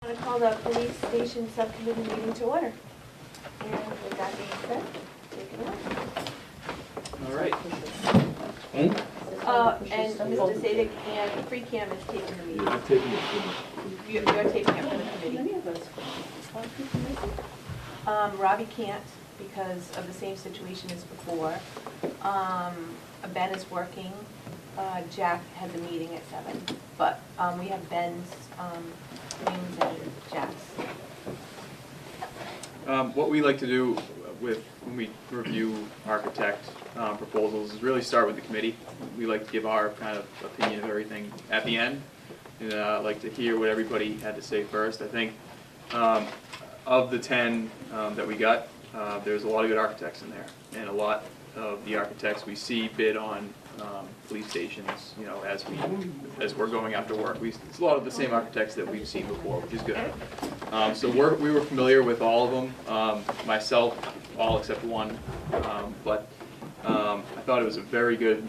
I call the police station subcommittee meeting to order. And with that being said, take it away. All right. And Mr. Sadik and Free Cam is taking the meeting. I'm taking it You're taking it for the committee. Robbie can't because of the same situation as before. Ben is working. Jack has a meeting at 7, but we have Ben's things and Jack's. What we like to do when we review architect proposals is really start with the committee. We like to give our kind of opinion of everything at the end. And like to hear what everybody had to say first. I think of the 10 that we got, there's a lot of good architects in there, and a lot of the architects we see bid on police stations, you know, as we're going after work. It's a lot of the same architects that we've seen before, which is good. So we were familiar with all of them, myself, all except one, but I thought it was a very good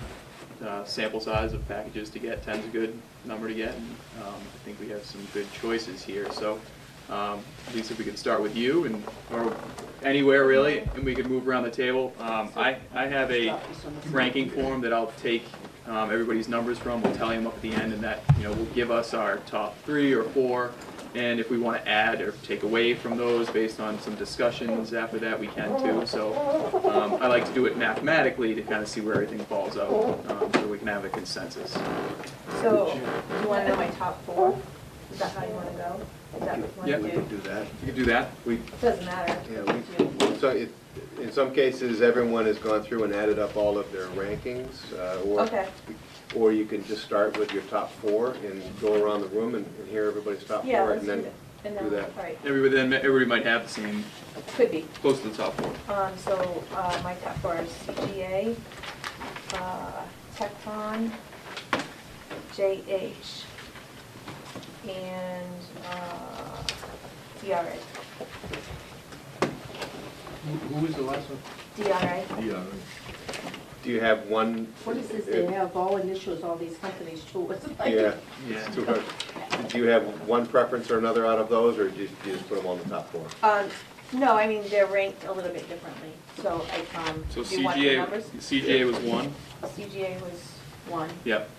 sample size of packages to get. 10's a good number to get, and I think we have some good choices here. So Lisa, if we could start with you, or anywhere really, and we could move around the table. I have a ranking form that I'll take everybody's numbers from. We'll tally them up at the end, and that, you know, will give us our top 3 or 4. And if we want to add or take away from those based on some discussions after that, we can too. So I like to do it mathematically to kind of see where everything falls out, so we can have a consensus. So, you want to know my top 4? Is that how you want to go? Is that what you Yeah, want We to do? can do that. You can do that. It doesn't matter. Yeah, so in some cases, everyone has gone through and added up all of their rankings, Okay. or you can just start with your top 4 and go around the room and hear everybody's top 4, Yeah, let's and do then that. And do then, that. right, Everybody might have the same, could be. close to the top 4. So, my top 4 is CGA, Tecton, JH, and DRA. Who was the last one? DRA. Yeah. Do you have one? What is this, they have all initials, all these companies too, it's like. Yeah, Yeah. it's too hard. Do you have one preference or another out of those, or do you just put them on the top 4? No, I mean, they're ranked a little bit differently, so So do you want the CGA, numbers? CGA was 1. CGA was 1. Yep.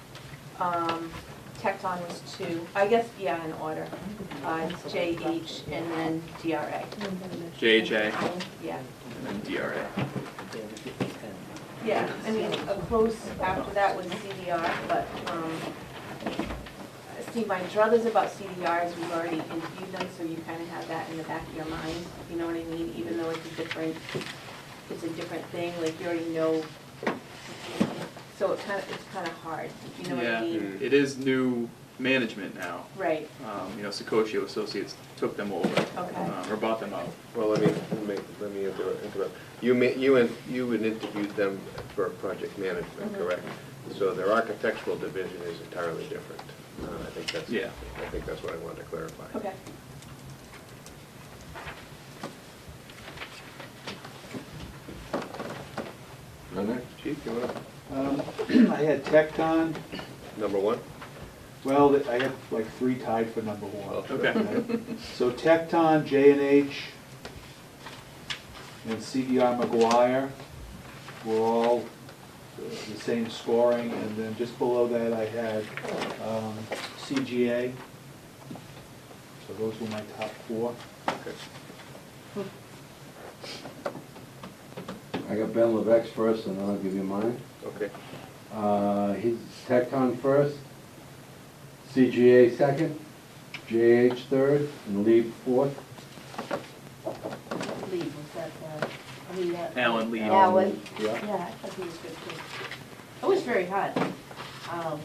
Tecton was 2, I guess, yeah, in order. It's JH and then DRA, JHA yeah. and then DRA. Yeah, I mean, a close after that was CDR, but, see, my druthers about CDRs, we've already interviewed them, so you kind of have that in the back of your mind, you know what I mean? Even though it's a different thing, like you already know, so it's kind of hard, you know what I mean? It is new management now. Right, You know, Secotio Associates took them over, okay. or bought them out. Well, let me interrupt. You had interviewed them for project management, Mhm. correct? So their architectural division is entirely different. I think that's what I wanted to clarify. Okay. Chief, you want I had Tecton, number 1? well, I had like 3 tied for number 1. Okay. So Tecton, J&H, and CER McGuire were all the same scoring, and then just below that I had CGA. So those were my top 4. Okay. I got Ben Levesque first, and then I'll give you mine. Okay. He's Tecton first, CGA second, JH third, and Lee fourth. Lee, was that, I mean, that. Alan Lee. Alan, Yeah. yeah, I thought he was good too. It was very hard. I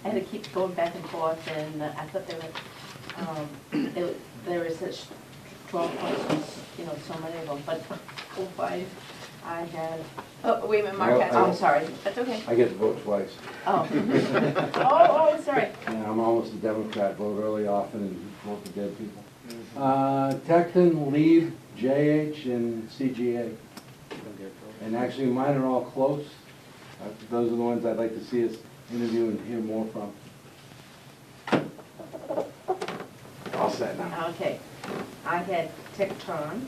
had to keep going back and forth, and I thought there were such strong points, you know, so many of them, but 05, I had, Oh, wait a minute, Mark has I- one. sorry. That's okay. I get to vote twice. Oh. Oh, sorry. And I'm almost a Democrat, vote early often and vote for dead people. Tecton, Lee, JH, and CGA. And actually, mine are all close. Those are the ones I'd like to see us interview and hear more from. I'll set now. Okay, I had Tectron,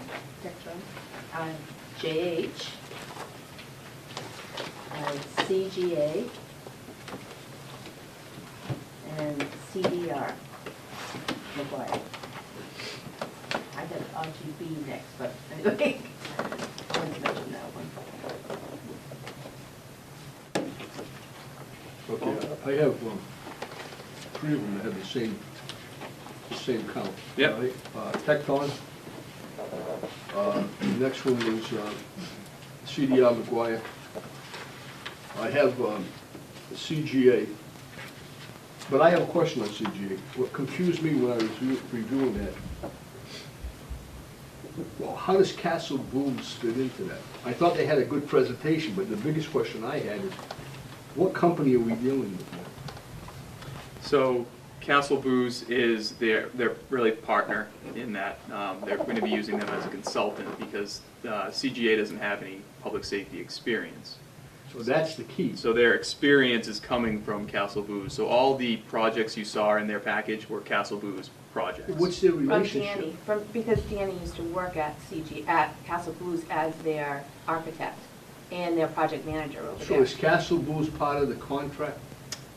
JH, CGA, and CDR, McGuire. I had RGB next, but anyway, I wanted to mention that one. Okay, I have three of them that have the same count. Yep. all right? Tecton. The next one is CDR McGuire. I have CGA. But I have a question on CGA. What confused me when I was reviewing that, well, how does Castle Booze fit into that? I thought they had a good presentation, but the biggest question I had is, what company are we dealing with here? So Castle Booze is their really partner in that. They're going to be using them as a consultant because CGA doesn't have any public safety experience. So that's the key. So their experience is coming from Castle Booze. So all the projects you saw in their package were Castle Booze projects. What's their From relationship? Danny, because Danny used to work at Castle Blues as their architect and their project manager over So there. is Castle Booze part of the contract?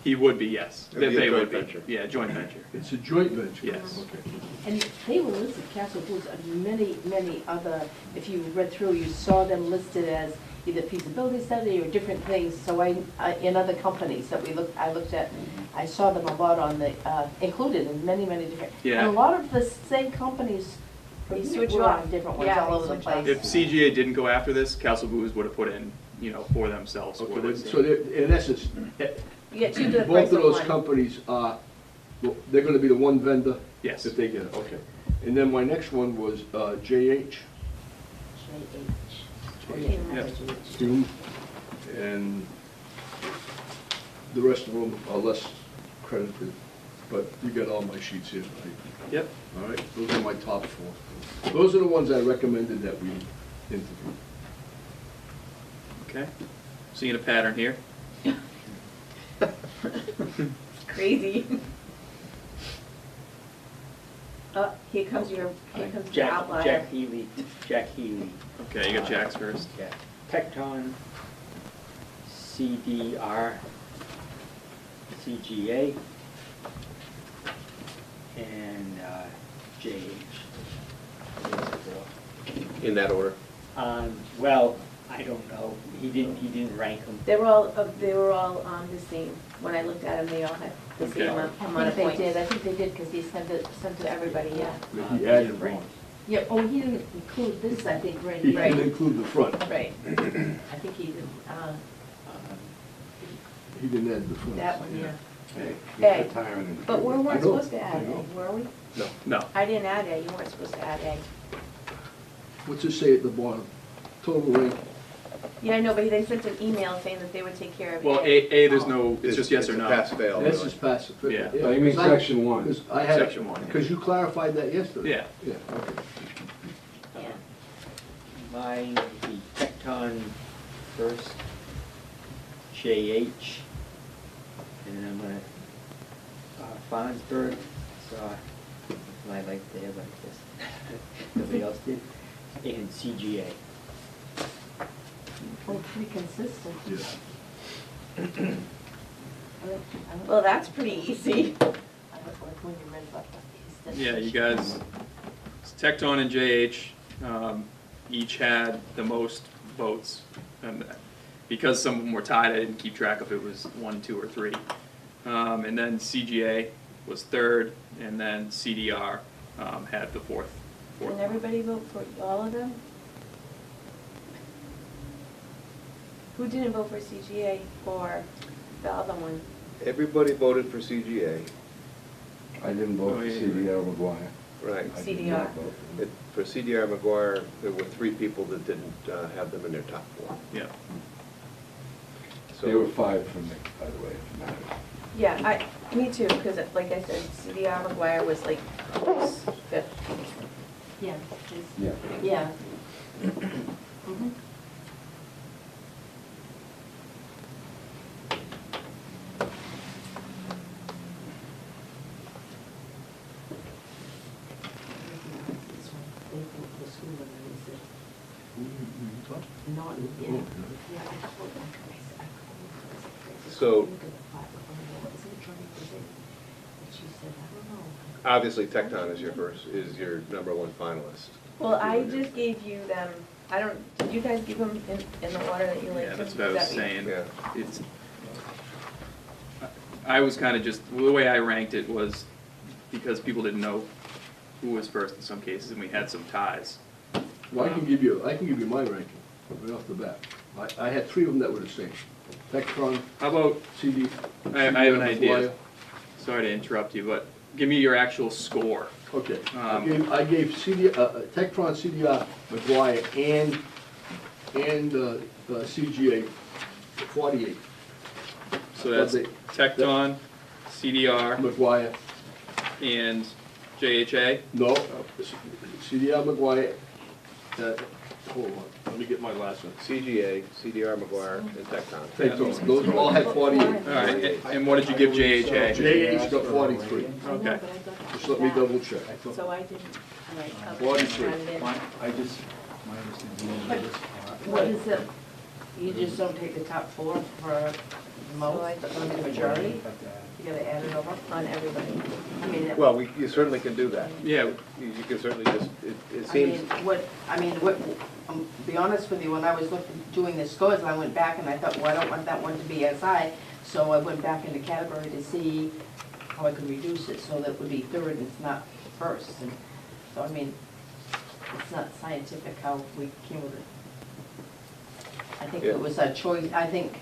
He would be, yes. It'd be a They joint would be. venture. Yeah, joint venture. It's a joint venture? Yes. Okay. And they were listed, Castle Booze, on many other, if you read through, you saw them listed as either feasibility study or different things. So in other companies that I looked at, I saw them a lot on the, included in many different. Yeah. And a lot of the same companies They switch were off. on different ones Yeah, all they over the switch off. place. If CGA didn't go after this, Castle Booze would have put in, for themselves. Okay, what but they so say. they're, in essence, You get two to the both price of of those one. companies are, well, they're gonna be the one vendor? Yes. If they get it, okay. And then my next one was JH, Yep. Hume, and the rest of them are less credited, but you got all my sheets here, right? Yep. All right, those are my top four. Those are the ones I recommended that we interview. Okay. Seeing a pattern here. Crazy. Oh, here comes your outlier. Jack Healy. Okay, you got Jack's first. Yeah. Tecton, CDR, CGA, and JH. In that order. Well, I don't know. He didn't rank them. They were all the same. When I looked at them, they all had the same Okay. amount of I points. think they did, because he sent it To everybody, yeah. He added one. Yeah, oh, he didn't include this, I think, right He here. didn't include the front. Right. I think he did, He didn't add the front. that one, yeah. Hey, Hey, keep the time and- But we I weren't know, supposed to add I know. A, were we? No. I didn't add A, you weren't supposed to add A. What's it say at the bottom? Total rank, Yeah, I know, but they sent an email saying that they would take care of Well, A. A, there's no, it's just yes or a no. pass-fail. this really. is passive. Yeah. Oh, you mean section one? Because I had, Section one, yeah. because you clarified that yesterday. Yeah. Yeah, okay. Yeah. Mine would be Tecton first, JH, and then I'm gonna, Fonsberg, saw, I liked there like this, nobody else did, and CGA. Oh, pretty consistent. Yeah. I like- Well, that's pretty easy. I like when you read about these. Yeah, you guys, Tecton and JH each had the most votes. And because some of them were tied, I didn't keep track if it was 1, 2, or 3. And then CGA was third, and then CDR had the fourth. Didn't everybody vote for all of them? Who didn't vote for CGA for the other one? Everybody voted for CGA, I didn't vote Oh, for yeah, CDR McGuire. right. I did CDR. not vote for him. For CDR McGuire, there were 3 people that didn't have them in their top 4. Yeah. They were So 5 for me, by the way, if it matters. Yeah, me too, because like I said, CDR McGuire was like close fifth. Yeah. Yeah. Yeah. Mhm. Yeah. Yeah, I told her, I said, So- "Look at the file. Is it attorney, is it?" And she said, "I don't know." Obviously, Tecton is your number one finalist. Well, I just gave you them, I don't, did you guys give them in the order that you like? Yeah, that's what I was saying. Yeah. It's, I was kind of just, the way I ranked it was because people didn't know who was first in some cases, and we had some ties. Well, I can give you my ranking right off the bat. I had three of them that were the same. Tectron, How about, CD. I have an CDR, idea. McGuire. Sorry to interrupt you, but give me your actual score. Okay, Um, I gave Tectron, CDR, McGuire, and CGA 48. So that's But Tecton, CDR, McGuire, and JHA. no, CDR, McGuire, hold on, let me get my last one. CGA, CDR McGuire, and Tecton. Tectron, those all had 48. All right, and what did you give JHA? JH got 43. I know, Okay. but I got Just let me double check. So I didn't, all right, I'll 43. find it. I just, my understanding is this part. What is it? You just don't take the top four for most, but only the majority? You gotta add it over? On everybody. I mean, Well, you certainly can do that. Yeah, You can certainly just, it seems, be honest with you, when I was doing the scores, I went back and I thought, well, I don't want that one to be as high. So I went back into category to see how I could reduce it so that it would be third and it's not first. And so, I mean, it's not scientific how we came with it. I think Yeah. it was a choice, I think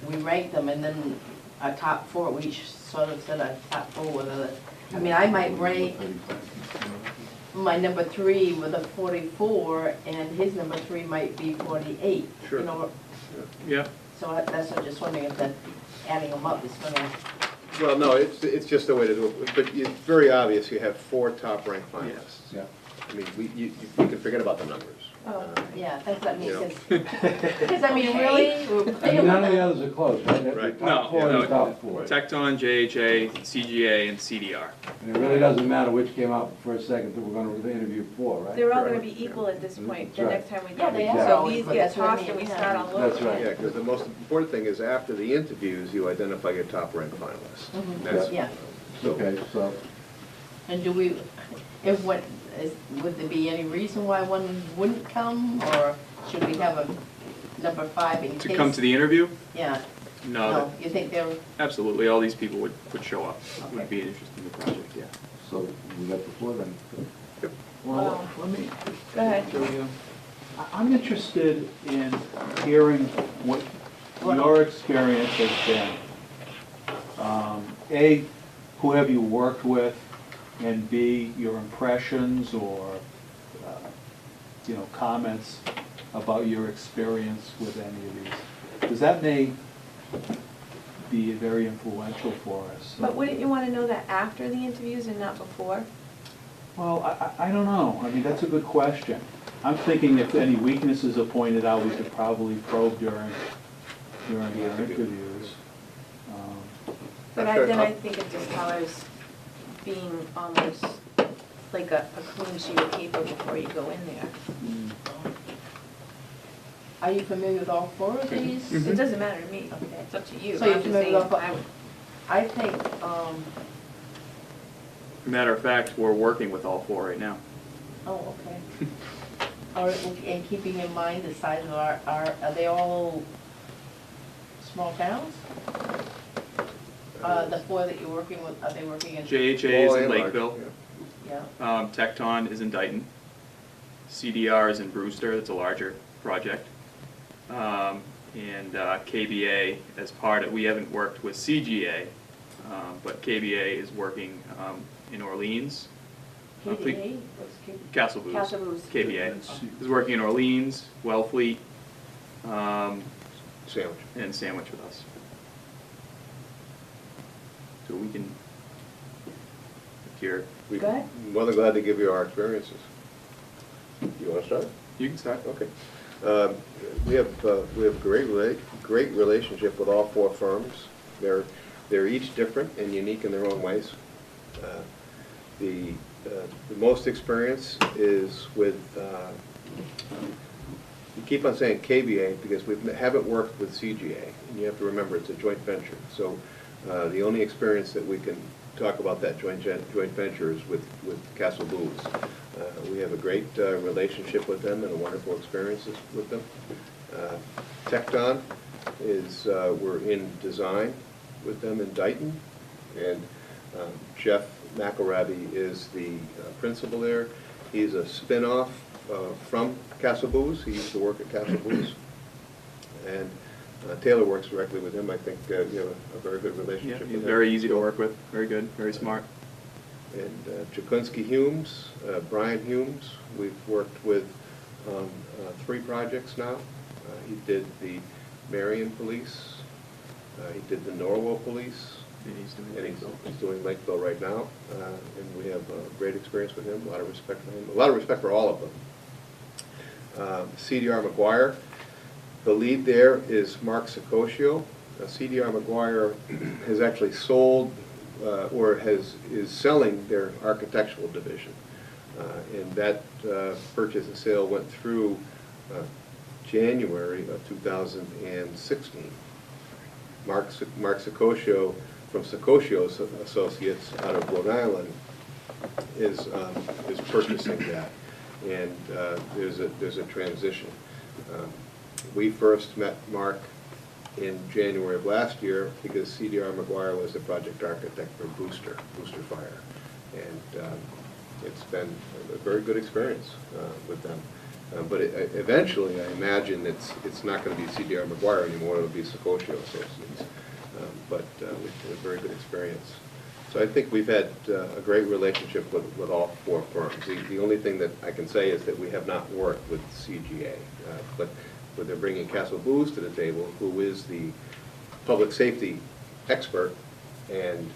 we ranked them and then a top four, we each sort of said a top four with a, I mean, I might rank my number three with a 44 and his number three might be 48. Sure. You know, yeah. so that's, I'm just wondering if that adding them up is gonna, well, no, it's just a way to do it, but it's very obvious you have 4 top-ranked finalists. Yeah. I mean, you can forget about the numbers. Oh, yeah, that's what I mean, You know. because I mean, really? I mean, none of the others are close, right? They're Right. Top No, four no. and top four. Tecton, JHA, CGA, and CDR. And it really doesn't matter which came out first, second, that we're gonna interview for, right? they're all gonna Correct. be equal at this point, the That's next time we do Yeah, they it. are So always, these but get that's what I tossed and we mean, start yeah. all over That's right. Yeah, because the most important thing is after the interviews, you identify your top-ranked finalists. Mhm. That's- Yeah, Okay, so, and do we, if what, would there be any reason why one wouldn't come, or should we have a number 5 in case? To come to the interview? Yeah, No, no, you think they're, absolutely, all these people would show up, Okay. would be interested in the project, yeah. so we got the four then. Well, let me, Go ahead. I'm interested in hearing what your experience has been. A, who have you worked with, and B, your impressions or, comments about your experience with any of these. Because that may be very influential for us. But wouldn't you wanna know that after the interviews and not before? Well, I don't know. I mean, that's a good question. I'm thinking if any weaknesses are pointed out, we could probably probe during our interviews. But Not sure. then I think it just colors being almost like a clean sheet of paper before you go in there. are you familiar with all 4 of these? It doesn't matter to me, Okay. it's up to you. So you're I'm just familiar saying, with all I would- I think, Matter of fact, we're working with all 4 right now. oh, okay. All right, and keeping in mind the size of are they all small towns? The 4 that you're working with, are they working in? JHA is Small in and large, Lakeville, Yeah, Tecton is in Dayton, CDR is in Brewster, that's a larger project. And KBA as part of, we haven't worked with CGA, but KBA is working in Orleans. KDA, what's KDA? Castle Booze. Castle Booze. KBA is working in Orleans, Wellfleet, Sandwich. and Sandwich with us. So we can, if you're, We'd Go ahead. be more than glad to give you our experiences. You want to start? you can start. Okay. We have great relationship with all 4 firms. They're each different and unique in their own ways. The most experience is with you keep on saying KBA because we haven't worked with CGA, and you have to remember it's a joint venture. So the only experience that we can talk about that joint venture is with Castle Booze. We have a great relationship with them and a wonderful experiences with them. Tecton is, we're in design with them in Dayton, and Jeff McElravy is the principal there. He's a spin-off from Castle Booze. He used to work at Castle Booze. And Taylor works directly with him. I think you have a very good Yeah, relationship with he's him. very easy to work with, very good, very smart. And Jakunski Humes, Brian Humes, we've worked with on 3 projects now. He did the Marion Police, he did the Norwell Police, And he's doing and things. he's doing Lakeville right now. And we have great experience with him, a lot of respect for him, a lot of respect for all of them. CDR McGuire, the lead there is Mark Sicosio. CDR McGuire has actually sold or is selling their architectural division. And that purchase and sale went through January of 2016. Mark Sicosio from Sicosio Associates out of Rhode Island is purchasing that, and there's a transition. We first met Mark in January of last year because CDR McGuire was the project architect for Booster Fire, and it's been a very good experience with them. But eventually, I imagine it's not going to be CDR McGuire anymore. It'll be Sicosio Associates. But we've had a very good experience. So I think we've had a great relationship with all 4 firms. The only thing that I can say is that we have not worked with CGA, but they're bringing Castle Booze to the table, who is the public safety expert, and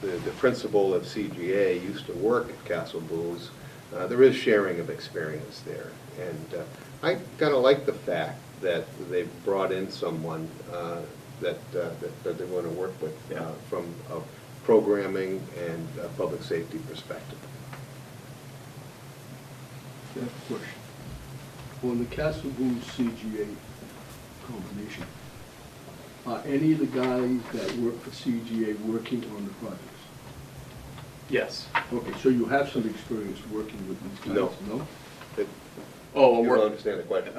the principal of CGA used to work at Castle Booze. There is sharing of experience there, and I kind of like the fact that they've brought in someone that they want to work with from a programming and a public safety perspective. I have a question. On the Castle Booze CGA combination, are any of the guys that work for CGA working on the projects? Yes. Okay, so you have some experience working with these guys, no? Oh, You we're, don't understand the question.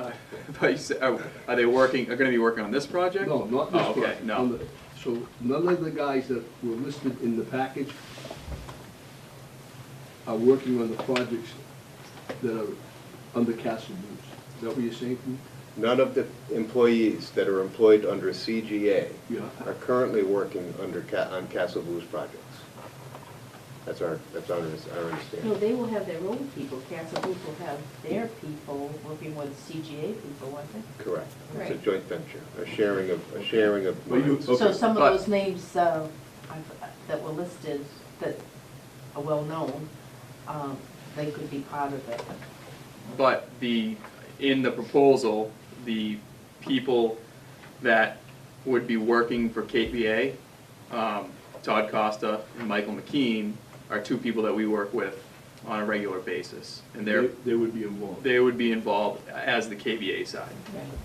but you said, are they working, are gonna be working on this project? No, not this Oh, okay, project. no. On the- So none of the guys that were listed in the package are working on the projects that are under Castle Booze. Is that what you're saying to me? None of the employees that are employed under CGA Yeah. are currently working on Castle Booze projects. That's our No, understanding. they will have their own people. Castle Booze will have their people working with CGA people, won't they? Correct. It's a Right. joint venture, a sharing of Well, you- minds. Okay, So some of but- those names that were listed that are well-known, they could be part of it. But in the proposal, the people that would be working for KBA, Todd Costa and Michael McKean, are 2 people that we work with on a regular basis. And They would be involved. they would be involved as the KBA side.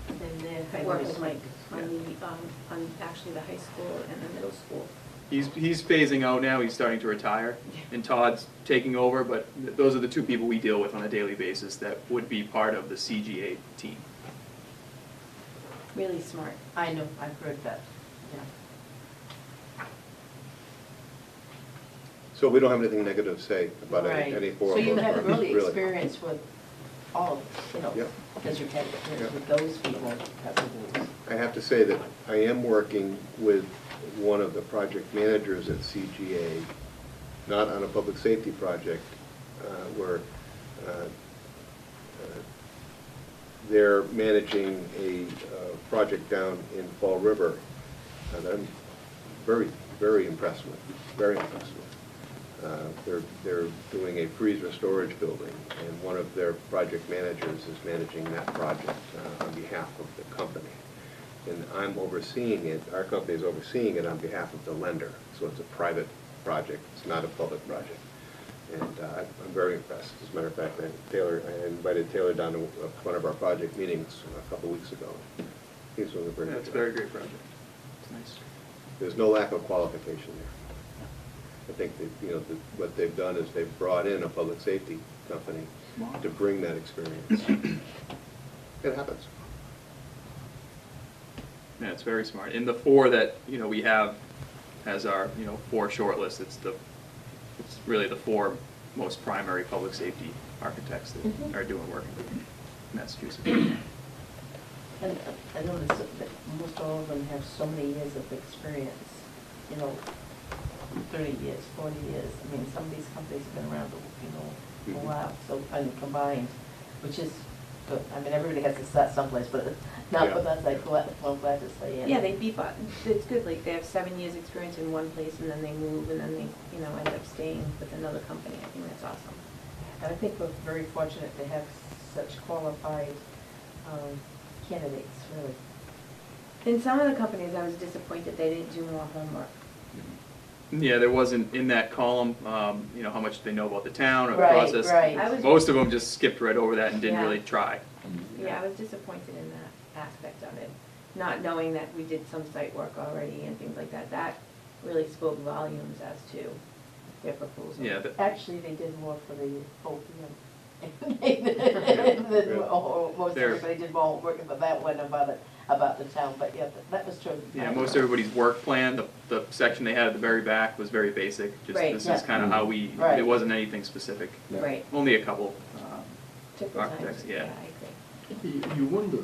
And they're I kind work of with Mike on on actually the high school and the middle school. He's phasing out now, he's starting to retire, and Todd's taking over, but those are the 2 people we deal with on a daily basis that would be part of the CGA team. Really smart. I know, I've heard that, yeah. So we don't have anything negative to say about Right. any 4 So of you those have firms, really really. experience with all, Yeah. because you've had experience with those people, Castle Booze. I have to say that I am working with one of the project managers at CGA, not on a public safety project, where they're managing a project down in Fall River that I'm very impressed with, very impressed with. They're doing a freezer storage building, and one of their project managers is managing that project on behalf of the company. And I'm overseeing it, our company is overseeing it on behalf of the lender, so it's a private project, it's not a public project. And I'm very impressed. As a matter of fact, I invited Taylor down to one of our project meetings a couple weeks ago. He's doing a very Yeah, good it's a job. very great project. It's nice. There's no lack of qualification there. I think that, you know, what they've done is they've brought in a public safety company Smart. to bring that experience. It happens. Yeah, it's very smart. And the four that, you know, we have as our, you know, 4 shortlists, it's really the 4 most primary public safety architects that are doing work in Massachusetts. And I noticed that most all of them have so many years of experience, you know, 30 years, 40 years. I mean, some of these companies have been around, you know, a while, so, and combined, which is good. I mean, everybody has to start someplace, but not with us, I'm glad to say. Yeah, they beef up, it's good, like, they have 7 years' experience in one place, and then they move, and then they, you know, end up staying with another company. I think that's awesome. And I think we're very fortunate to have such qualified candidates, really. In some of the companies, I was disappointed they didn't do more homework. Yeah, there wasn't in that column, you know, how much they know about the town or the Right, process. right. I was- Most of them just skipped right over that and didn't Yeah. really try. Yeah, I was disappointed in that aspect of it, not knowing that we did some site work already and things like that. That really spoke volumes as to their proposal. Yeah, Actually, they did more for the OPM. Most They're- everybody did more work for that one about the town, but yeah, that was true. yeah, most everybody's work plan, the section they had at the very back was very basic. Just Right, this yeah. is kind of how we, Right. it wasn't anything specific. Yeah. Right. Only a couple. Took the time. Architects, yeah. I agree. You wonder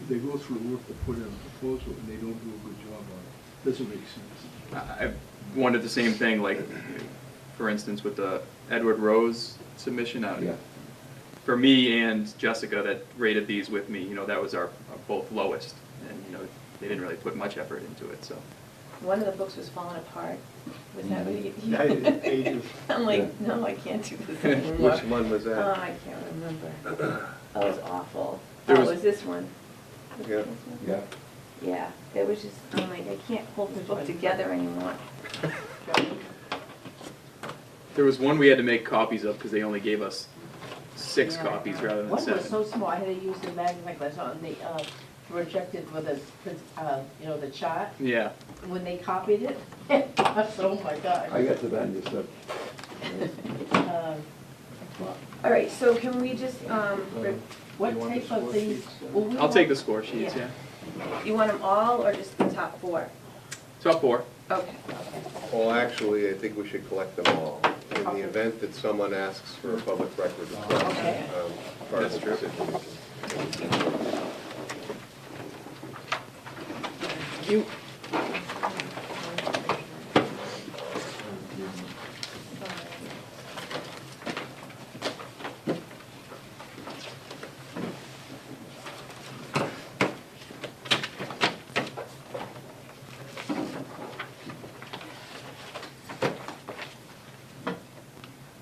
if they go through the work to put in a proposal and they don't do a good job on it. Doesn't make sense. I wondered the same thing, like, for instance, with the Edward Rose submission. Yeah. For me and Jessica that rated these with me, you know, that was our both lowest. And, you know, they didn't really put much effort into it, so. One of the books was falling apart. Was that what Yeah, you? pages. I'm like, no, I can't do this anymore. Which one was Oh, that? I can't remember. That was awful. There Oh, was- it was this one. Was it Yeah. this one? Yeah. Yeah, it was just, I'm like, I can't hold this book together anymore. There was one we had to make copies of because they only gave us 6 Yeah. copies rather than One 7. was so small, I had to use the magnifying glass on the, projected with a, you know, the chart. Yeah. When they copied it, oh my gosh. I got to that and just said, Um, All right, so can we just, What type of things? will we I'll take the have- score sheets, Yeah. yeah. you want them all or just the top 4? Top 4. Okay. Well, actually, I think we should collect them all. In Okay. the event that someone asks for a public record request, Okay. part of That's the true. decision-making. You.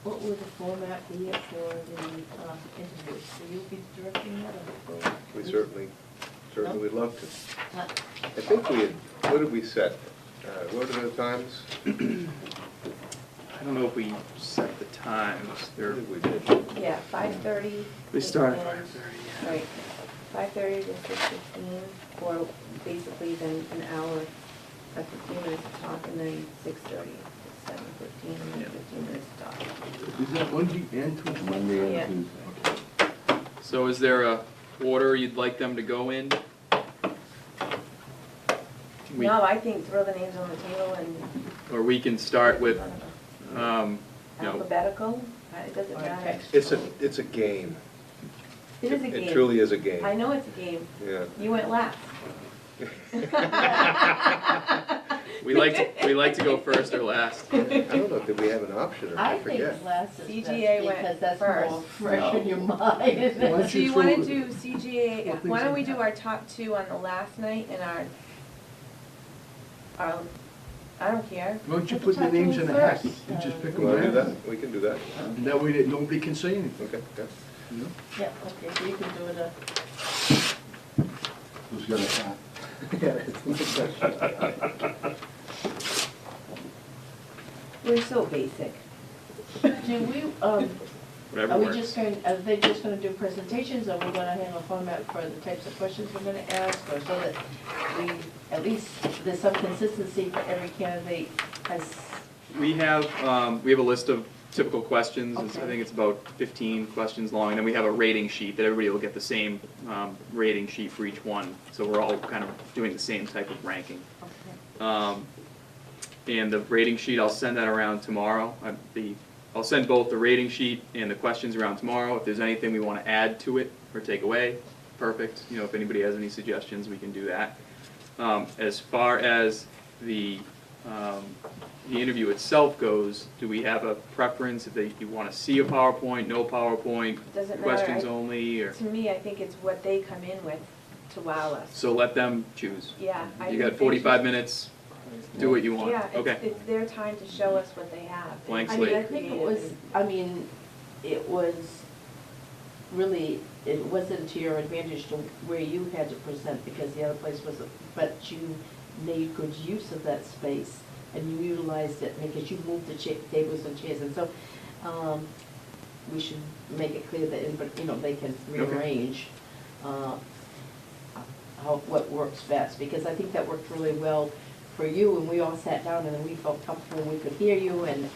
What would the format be for the interviews? Will you be directing that or? We certainly would love to. Uh, I think we had, what did we set? What are the times? I don't know if we set the times. I They're, think we did. Yeah, 5:30. They start at and- 5:30, Right, 5:30 to 6:15, or basically then an hour, 15 minutes to talk, and then 6:30 to 7:15, and then Yeah. 15 minutes to talk. Is that Monday and Tuesday? Monday Yeah. and Tuesday. so is there a order you'd like them to go in? We- No, I think throw the names on the table and. Or we can start with, you know, Alphabetical, it doesn't Or matter. text. It's a game. It is a game. It truly is a game. I know it's a game. Yeah. You went last. we like to go first or last. I don't know, did we have an option or I I think forget? last is CGA best went because that's more first. fresh in your mind. Why don't So you you wanna throw- do CGA, What why things don't we you do have? our top 2 on the last night and our, I don't care. Why don't you Put put the the names in a titles hat? You first. just pick You them wanna do out. that? We can do that. And that way that nobody can say anything. Okay, yeah. You know? Yeah, okay, so you can do it, Who's got a hat? We're so basic. Do we, Whatever are we works. just going, are they just gonna do presentations, or are we gonna have a format for the types of questions we're gonna ask, or so that we, at least, there's some consistency for every candidate has, We have a list of typical questions. I Okay. think it's about 15 questions long, and then we have a rating sheet that everybody will get the same rating sheet for each one. So we're all kind of doing the same type of ranking. okay. And the rating sheet, I'll send that around tomorrow. I'll send both the rating sheet and the questions around tomorrow. If there's anything we want to add to it or take away, perfect. You know, if anybody has any suggestions, we can do that. As far as the interview itself goes, do we have a preference if you want to see a PowerPoint, no PowerPoint, Doesn't matter. questions only, or? To me, I think it's what they come in with to wow us. So let them choose. Yeah. I You think got they 45 should- minutes, do what you want. Yeah, Okay. it's their time to show us what they have. Blank I mean, I slate. think it was, I mean, it was really, it wasn't to your advantage to where you had to present, because the other place was, but you made good use of that space, and you utilized it, because you moved the tables and chairs, and so, we should make it clear that, you know, they can rearrange, what works best, because I think that worked really well for you, and we all sat down, and then we felt comfortable, we could hear you, and,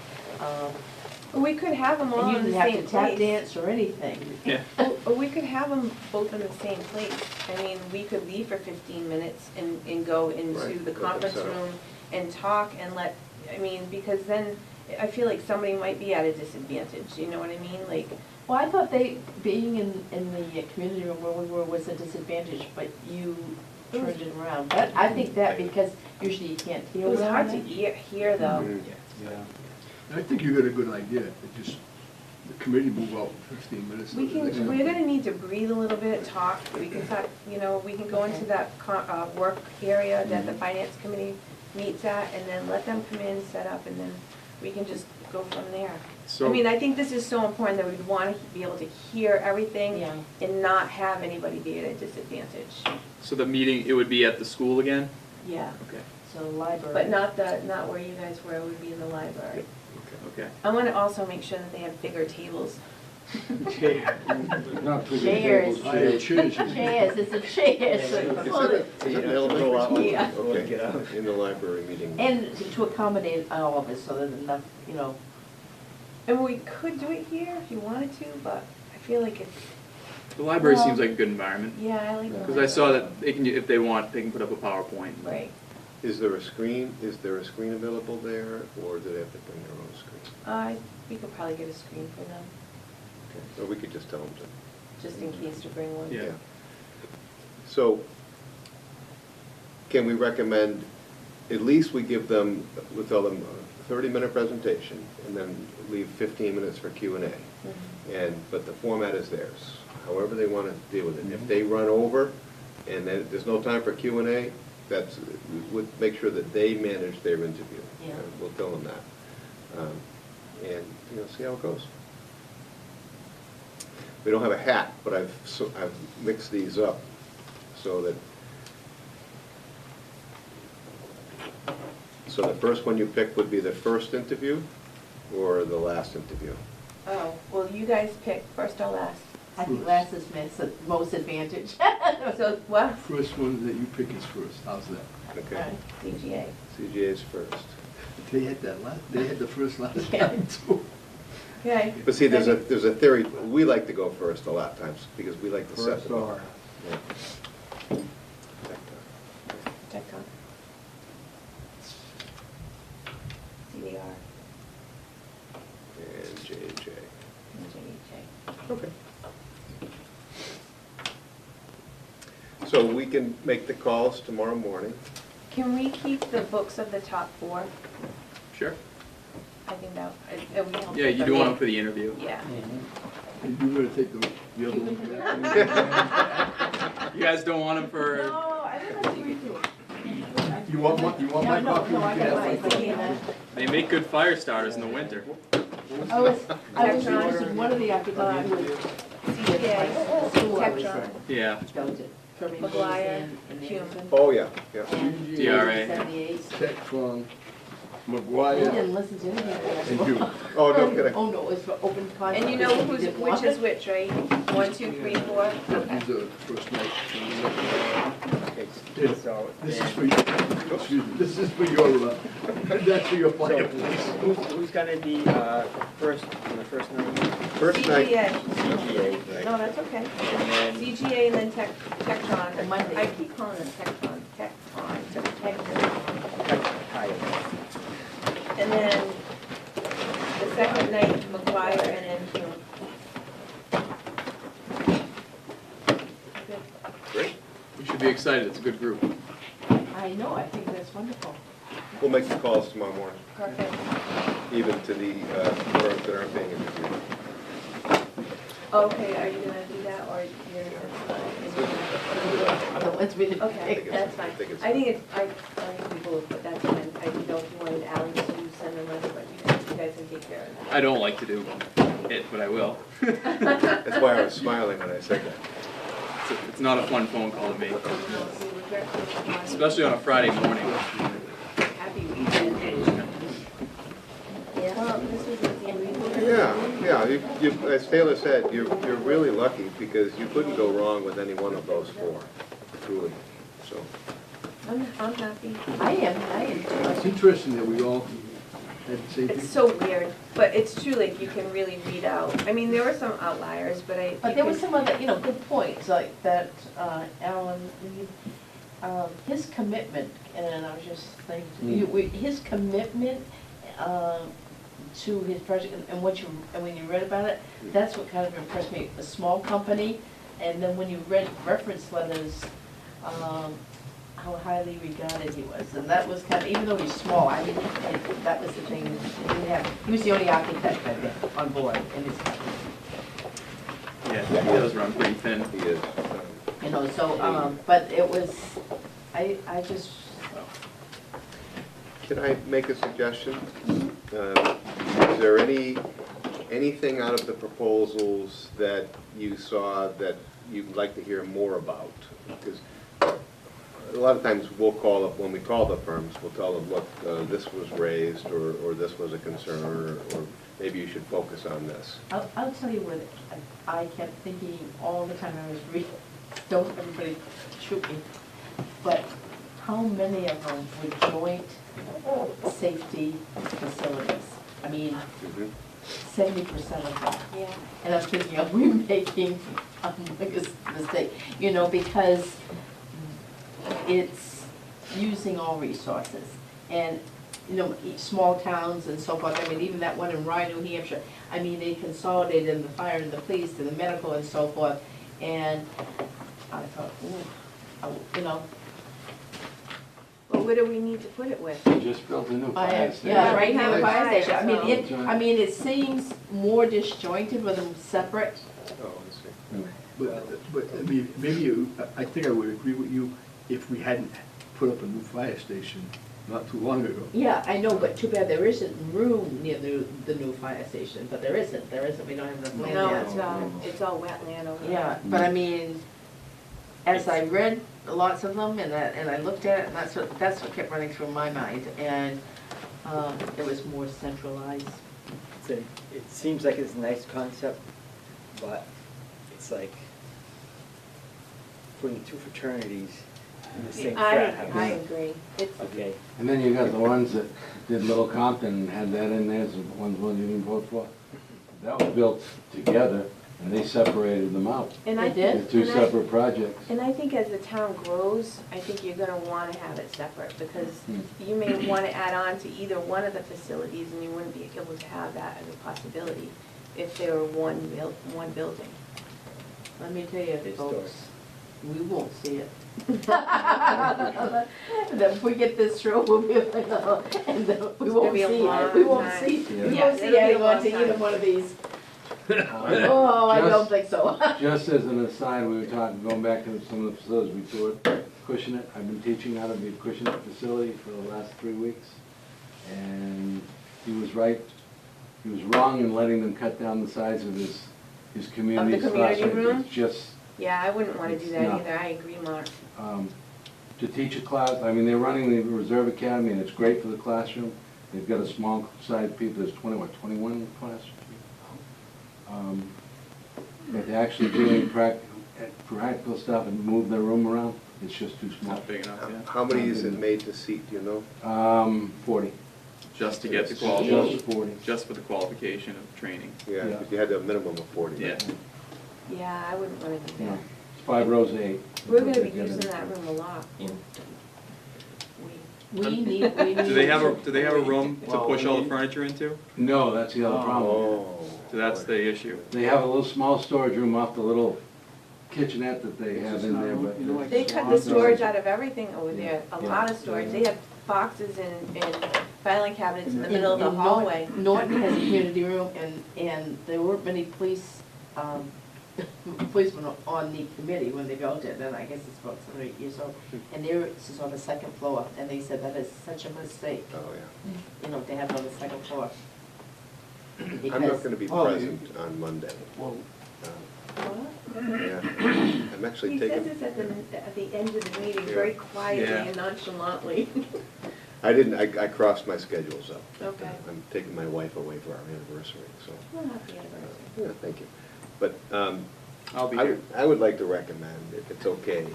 We could have them all and you in the didn't have same to tap place. dance or anything. Yeah. Or we could have them both in the same place. I mean, we could leave for 15 minutes and go into Right, the let them conference set up. room and talk and I mean, because then I feel like somebody might be at a disadvantage, you know what I mean? Like, Well, I thought being in the community room where we were was a disadvantage, but you turned it around. But I think that because usually you can't it hear was well hard to in it. hear though. Mhm. Yeah. I think you got a good idea, it just, the committee move out 15 minutes. We to the next can, one. we're gonna need to breathe a little bit, talk, we can talk, you know, we can go into that work area that the finance committee meets at, and then let them come in, set up, and then we can just go from there. I So, mean, I think this is so important that we'd wanna be able to hear everything Yeah. and not have anybody be at a disadvantage. so the meeting, it would be at the school again? Yeah, Okay, so the library. But not where you guys were, it would be in the library. okay. I wanna also make sure that they have bigger tables. Not too Chairs. good. I had chairs. Chairs, it's a chairs. Is it available Yeah. Okay, in the library meeting? And to accommodate all of us, so there's enough, you know, And we could do it here if you wanted to, but I feel like it's, The library Well- seems like a good environment, yeah, I like the because I saw library. that they can, if they want, they can put up a PowerPoint. Right. Is there a screen available there, or do they have to bring their own screen? We could probably get a screen for them, Okay. Or we could just tell them to. just in case to bring one. Yeah. So, can we recommend, at least we give them, we'll tell them a 30-minute presentation, and then leave 15 minutes for Q&A. Mhm. But the format is theirs, however they want to deal with it. If they run over, and then there's no time for Q&A, we would make sure that they manage their interview. Yeah. We'll tell them that. And, you know, see how it goes. We don't have a hat, but I've mixed these up so that, so the first one you pick would be the first interview or the last interview? Oh, well, you guys pick first or last. I think last is most advantage. So, what? First one that you pick is first, how's that? Okay, Alright. CGA. CGA's first. They had they had the first last Yeah. time too. Okay. But see, there's a theory, we like to go first a lot of times because we like to set First the bar. or. Yeah. Tech Talk. CDR And J&J. and JHA. Okay. So we can make the calls tomorrow morning. Can we keep the books of the top 4? Sure. I think that, it would help. Yeah, you with do the want them main- for the interview. Yeah. And you better take the other one. You guys don't want them for, No, I don't have to read through it. You want my No, copy? no, You I can got have mine. mine. they make good fire starters in the winter. I was Tectron. interested, one of the academic was CPA, school I was in. Tectron, Yeah. That was it. Kirby McGuire, and Hume. Anderson. Oh, yeah, yeah. And DRA. 78. Tectron, He McGuire, didn't listen to anything. and you. Oh, no kidding. Oh, no, it's for open contact. And you know He who's, didn't which want is it. which, right? 1, 2, 3, 4? He's the first night. Okay, so This is then- for you, excuse me, this is for your, that's for your So fireplace. who's gonna be, first, on the first night? First night, CGA. CGA, No, right? that's okay. And then, CGA and then Tectron. Monday. I keep calling it Tectron, Tectron. Kyle. And then the second night, McGuire and then great. We should be excited, it's a good group. I know, I think that's wonderful. We'll make the calls tomorrow morning, Perfect. even to the firms that aren't being interviewed. Okay, are you gonna do that or you're gonna? So let's read it. Okay, that's fine. I think it's- I think it's, I think people will put that in. I didn't know if you wanted Alan to send a letter, but you guys can take care of I don't like to do it, but I will. That's why I was smiling when I said that. It's not a fun phone call to make, that. especially on a Friday morning. Happy weekend. Well, this was easy. Yeah, as Taylor said, you're really lucky because you couldn't go wrong with any one of those four, truly, so. I'm happy. I am too. It's interesting that we all had the same It's thing. so weird, but it's true, like, you can really read out. I mean, there were some outliers, but But you there was could- some other, good points, like that, Alan, his commitment, and I was just thinking, his commitment, to his project, and when you read about it, that's what kind of impressed me, a small company, and then when you read reference letters, how highly regarded he was, and that was kind of, even though he's small, I mean, that was the thing, he was the only architect, I think, on board in his company. Yeah, he does run pretty thin. He is. So, but it was, I just, Can I make a suggestion? Is there anything out of the proposals that you saw that you'd like to hear more about? Because a lot of times we'll call up, when we call the firms, we'll tell them, look, this was raised, or this was a concern, or maybe you should focus on this. I'll tell you what, I kept thinking all the time I was reading, don't everybody shoot me, but how many of them were joint safety facilities? I mean, 70% of them. Yeah. And I'm thinking, are we making a mistake? Because it's using all resources. And, small towns and so forth, I mean, even that one in Rye, New Hampshire, I mean, they consolidated in the fire and the police and the medical and so forth. And I thought, But what do we need to put it with? They just built a new fire station. yeah, right now, the Right. fire station, So- I mean, it seems more disjointed with them separate. Oh, I see. But, I mean, maybe I think I would agree with you if we hadn't put up a new fire station not too long ago. Yeah, I know, but too bad there isn't room near the new fire station, but there isn't, we don't have enough land No, there. it's all wetland over there. Yeah, but I mean, as I read lots of them and I looked at it, and that's what kept running through my mind, and it was more centralized. It seems like it's a nice concept, but it's like putting two fraternities in the same frat I house. agree. It's, Okay, And then you got the ones that did Little Compton and had that in there, so the ones you didn't vote for. That was built together, and they separated them out. and I They did? think, They're two and I- separate projects. And I think as the town grows, I think you're gonna wanna have it separate, because you may wanna add on to either one of the facilities, and you wouldn't be able to have that as a possibility if there were one building. Let me tell you, Big folks, we won't see it. Then if we get this through, we'll be like, oh, and then we It's won't gonna be a see, long we won't time. see, Yeah. we Yeah, won't see it'll be a anyone long to either time. one of these. Oh, I don't Just- think so. Just as an aside, we were talking, going back to some of the facilities, we toured Cushionett. I've been teaching out of the Cushionett facility for the last 3 weeks. And he was right, he was wrong in letting them cut down the size of his community community classroom. room? It's just, Yeah, I wouldn't wanna do that No. either, I agree, Mark. to teach a class, I mean, they're running the Reserve Academy and it's great for the classroom. They've got a small side people, there's 21 class. But they're actually doing practical stuff and move their room around, it's just too It's small. not big enough, yeah. How many is it made to seat, do you know? 40. Just to get the Just qualification, 40. just for the qualification of training. Yeah, Yeah. because you had a minimum of 40. Yeah. right? Yeah, I wouldn't wanna do Yeah. that. It's 5 rows of 8. We're gonna be using that room a lot. We need. Do they have a room to Well, push all the we- furniture into? No, that's the other problem. Oh. So that's the issue. They have a little small storage room off the little kitchenette that they have in there, but. You know, like They cut the Swans. storage out of everything over there, a Yeah. lot of storage. They have boxes and filing cabinets in the In- middle of the in hallway. Norton has a community room, and there weren't many policemen on the committee when they built it, and I guess it's about 7 or 8 years old. And this is on the second floor, and they said that is such a mistake, Oh, yeah. to have it on the second floor. I'm Because- not gonna be Oh, present on Monday. Well, Yeah, I'm actually He says taking, this at the end of the meeting, Yeah. very quietly Yeah. and nonchalantly. I crossed my schedules up. Okay. I'm taking my wife away for our anniversary, so, Well, happy anniversary. yeah, thank you. But, I'll be here. I would like to recommend, if it's okay,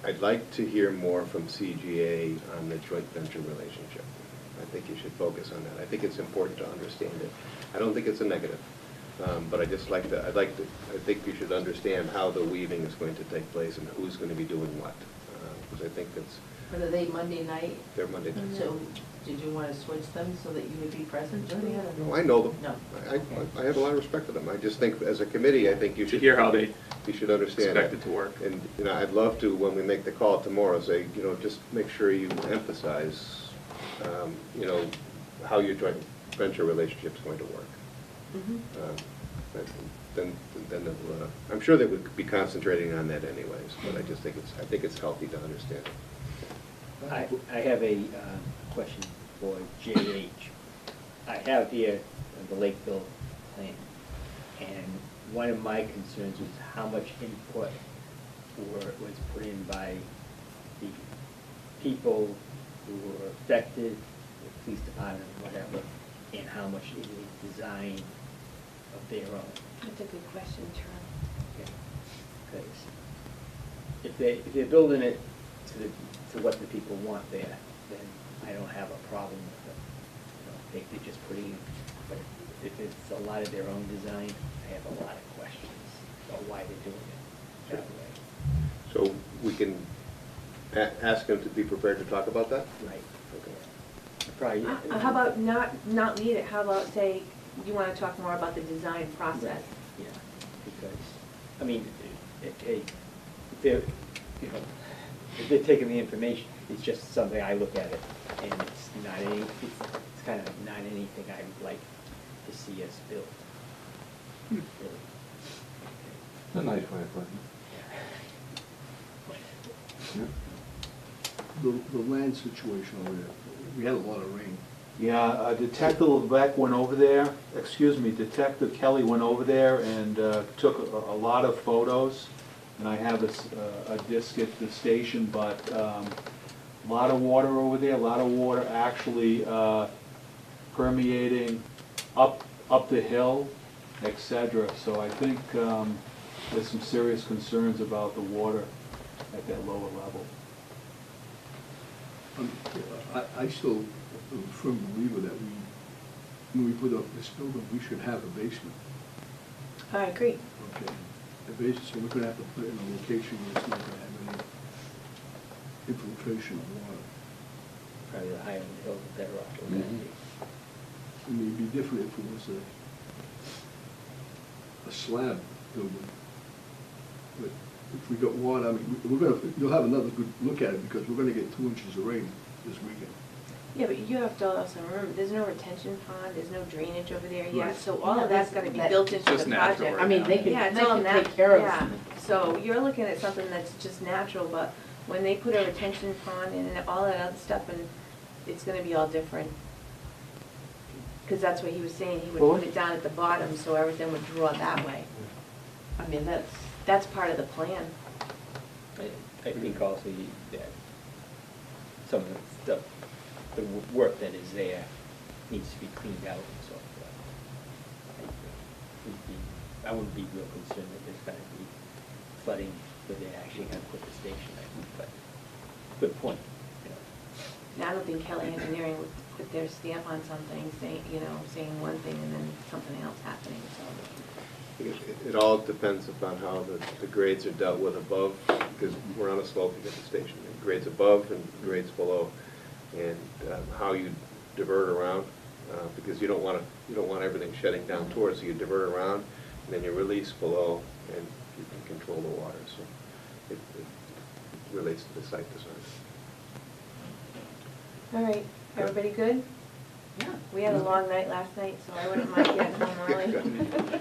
I'd like to hear more from CGA on the joint venture relationship. I think you should focus on that. I think it's important to understand it. I don't think it's a negative, but I think you should understand how the weaving is going to take place and who's going to be doing what. Because I think it's, But are they Monday night? they're Monday night. So, did you want to switch them so that you would be present, Julia? No, I know them. No. I have a lot of respect for them. I just think, as a committee, I think you To should. hear how they You should understand expect it. it to work. And, I'd love to, when we make the call tomorrow, say, just make sure you emphasize, how your joint venture relationship's going to work. Then I'm sure they would be concentrating on that anyways, but I just think it's healthy to understand it. I have a question for JH. I have here the Lakeville plan, and one of my concerns was how much input was put in by the people who were affected, the police department, whatever, and how much is a design of their own. That's a good question, Charlie. Because if they're building it to what the people want there, then I don't have a problem with it. They're just putting in, but if it's a lot of their own design, I have a lot of questions about why they're doing it that way. So we can ask them to be prepared to talk about that? Right. Okay. Probably. How about not lead it, how about say, you want to talk more about the design process? Yeah, because, I mean, if they're, if they're taking the information, it's just something I look at it, and it's kind of not anything I would like to see us build. Really. It's a nice way of putting it. The land situation over there, we had a lot of rain. yeah, Detective Levesque went over there, Detective Kelly went over there and took a lot of photos. And I have a disc at the station, but a lot of water over there, a lot of water actually permeating up the hill, etc. So I think there's some serious concerns about the water at that lower level. I still am a firm believer that when we put up this building, we should have a basement. I agree. Okay. A basement, so we're gonna have to put it in a location where it's not gonna have any infiltration of water. Probably the higher the hill, the better off we're gonna be. I mean, it'd be different if it was a slab building. But if we got water, I mean, you'll have another good look at it, because we're gonna get 2 inches of rain this weekend. Yeah, but you have to also remember, there's no retention pond, there's no drainage over there yet, Right. so all Yeah, of that's gonna be that- built into Just the natural project. right I mean, they now. could, Yeah, they it's all could nat- take care of yeah. it. So you're looking at something that's just natural, but when they put a retention pond in and all that other stuff, and it's gonna be all different. Cause that's what he was saying, he would Well, put it down at the bottom, so everything would draw that way. I mean, That's part of the plan. I think also that some of the stuff, the work that is there needs to be cleaned out and so forth. I wouldn't be real concerned that there's gonna be flooding where they're actually gonna put the station, I think, but, good point, you know. Now, I don't think Kelly Engineering would put their stamp on something, saying, saying one thing and then something else happening, so. It all depends upon how the grades are dealt with above, because we're on a slope to get the station. Grades above and grades below, and how you divert around, because you don't want everything shutting down towards, so you divert around, and then you release below, and you can control the water, so it relates to the site design. All right, everybody good? Yeah. We had a long night last night, so I wouldn't mind getting home early.